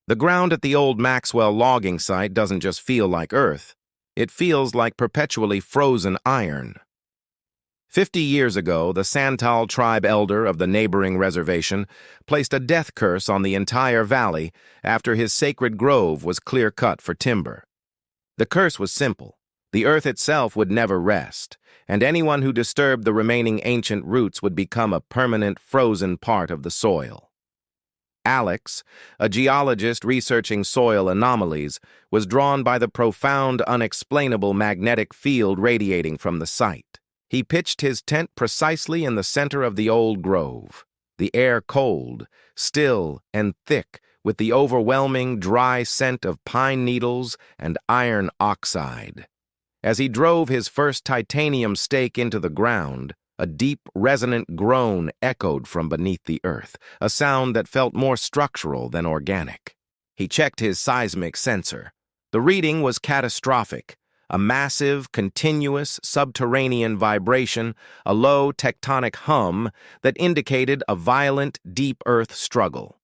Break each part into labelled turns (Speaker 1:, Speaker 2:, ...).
Speaker 1: The ground at the old Maxwell logging site doesn't just feel like Earth. It feels like perpetually frozen iron. 50 years ago, the Santal tribe elder of the neighboring reservation placed a death curse on the entire valley after his sacred grove was clear-cut for timber. The curse was simple. The earth itself would never rest, and anyone who disturbed the remaining ancient roots would become a permanent frozen part of the soil. Alex, a geologist researching soil anomalies, was drawn by the profound, unexplainable magnetic field radiating from the site. He pitched his tent precisely in the center of the old grove, the air cold, still, and thick, with the overwhelming, dry scent of pine needles and iron oxide. As he drove his first titanium stake into the ground, a deep, resonant groan echoed from beneath the earth, a sound that felt more structural than organic. He checked his seismic sensor. The reading was catastrophic. A massive, continuous, subterranean vibration, a low tectonic hum that indicated a violent, deep earth struggle.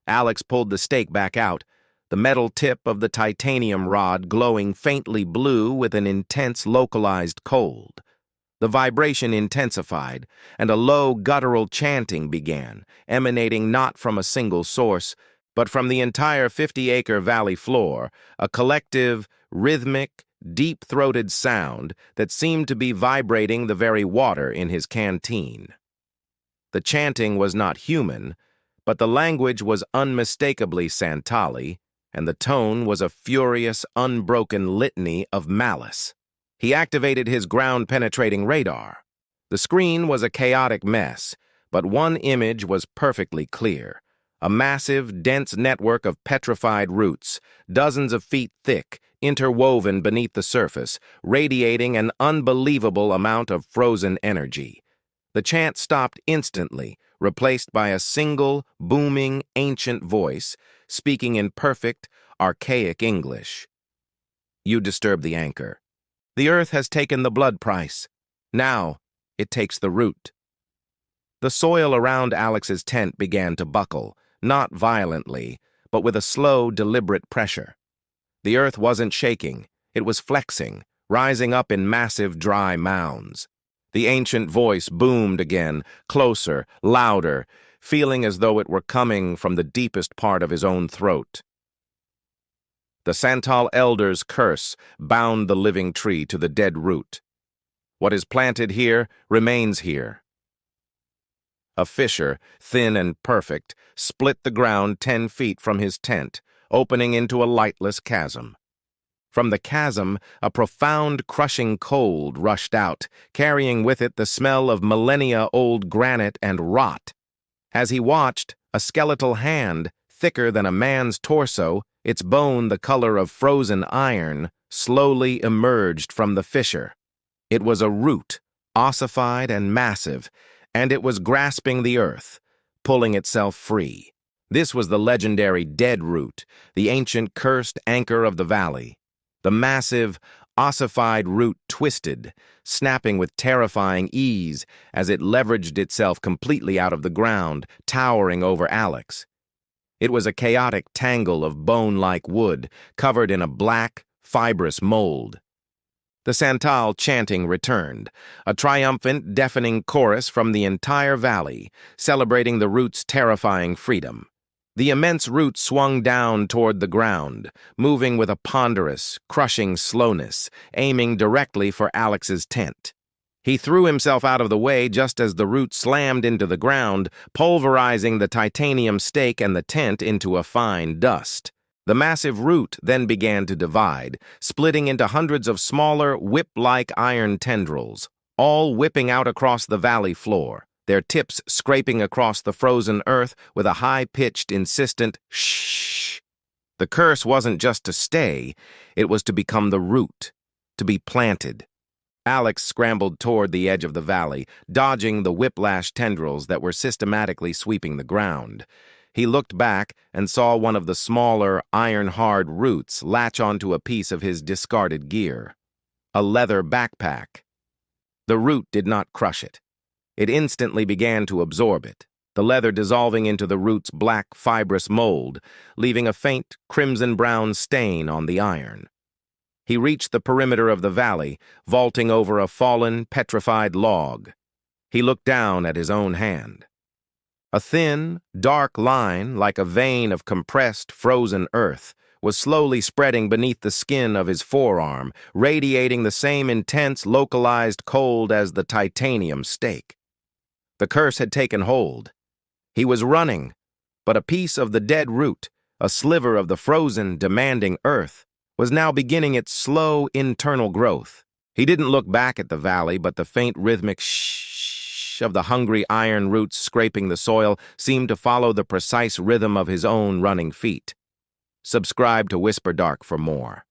Speaker 1: Alex pulled the stake back out, the metal tip of the titanium rod glowing faintly blue with an intense, localized cold. The vibration intensified, and a low, guttural chanting began, emanating not from a single source, but from the entire 50-acre valley floor, a collective, rhythmic, deep-throated sound that seemed to be vibrating the very water in his canteen. The chanting was not human, but the language was unmistakably Santali, and the tone was a furious, unbroken litany of malice. He activated his ground-penetrating radar. The screen was a chaotic mess, but one image was perfectly clear. A massive, dense network of petrified roots, dozens of feet thick, interwoven beneath the surface, radiating an unbelievable amount of frozen energy. The chant stopped instantly, replaced by a single, booming, ancient voice, speaking in perfect, archaic English. "You disturb the anchor. The earth has taken the blood price. Now, it takes the root." The soil around Alex's tent began to buckle, not violently, but with a slow, deliberate pressure. The earth wasn't shaking, it was flexing, rising up in massive, dry mounds. The ancient voice boomed again, closer, louder, feeling as though it were coming from the deepest part of his own throat. The Santal Elder's curse bound the living tree to the dead root. What is planted here remains here. A fissure, thin and perfect, split the ground 10 feet from his tent, opening into a lightless chasm. From the chasm, a profound, crushing cold rushed out, carrying with it the smell of millennia-old granite and rot. As he watched, a skeletal hand, thicker than a man's torso, its bone the color of frozen iron, slowly emerged from the fissure. It was a root, ossified and massive, and it was grasping the earth, pulling itself free. This was the legendary dead root, the ancient cursed anchor of the valley. The massive, ossified root twisted, snapping with terrifying ease as it leveraged itself completely out of the ground, towering over Alex. It was a chaotic tangle of bone-like wood, covered in a black, fibrous mold. The Santal chanting returned, a triumphant, deafening chorus from the entire valley, celebrating the root's terrifying freedom. The immense root swung down toward the ground, moving with a ponderous, crushing slowness, aiming directly for Alex's tent. He threw himself out of the way just as the root slammed into the ground, pulverizing the titanium stake and the tent into a fine dust. The massive root then began to divide, splitting into hundreds of smaller, whip-like iron tendrils, all whipping out across the valley floor, their tips scraping across the frozen earth with a high-pitched, insistent shh. The curse wasn't just to stay, it was to become the root, to be planted. Alex scrambled toward the edge of the valley, dodging the whiplash tendrils that were systematically sweeping the ground. He looked back and saw one of the smaller, iron-hard roots latch onto a piece of his discarded gear. A leather backpack. The root did not crush it. It instantly began to absorb it. the leather dissolving into the root's black, fibrous mold, leaving a faint, crimson-brown stain on the iron. He reached the perimeter of the valley, vaulting over a fallen, petrified log. He looked down at his own hand. A thin, dark line, like a vein of compressed, frozen earth, was slowly spreading beneath the skin of his forearm, radiating the same intense, localized cold as the titanium stake. The curse had taken hold. He was running, but a piece of the dead root, a sliver of the frozen, demanding earth, was now beginning its slow internal growth. He didn't look back at the valley, but the faint rhythmic shh of the hungry iron roots scraping the soil seemed to follow the precise rhythm of his own running feet. Subscribe to WhisperDark for more.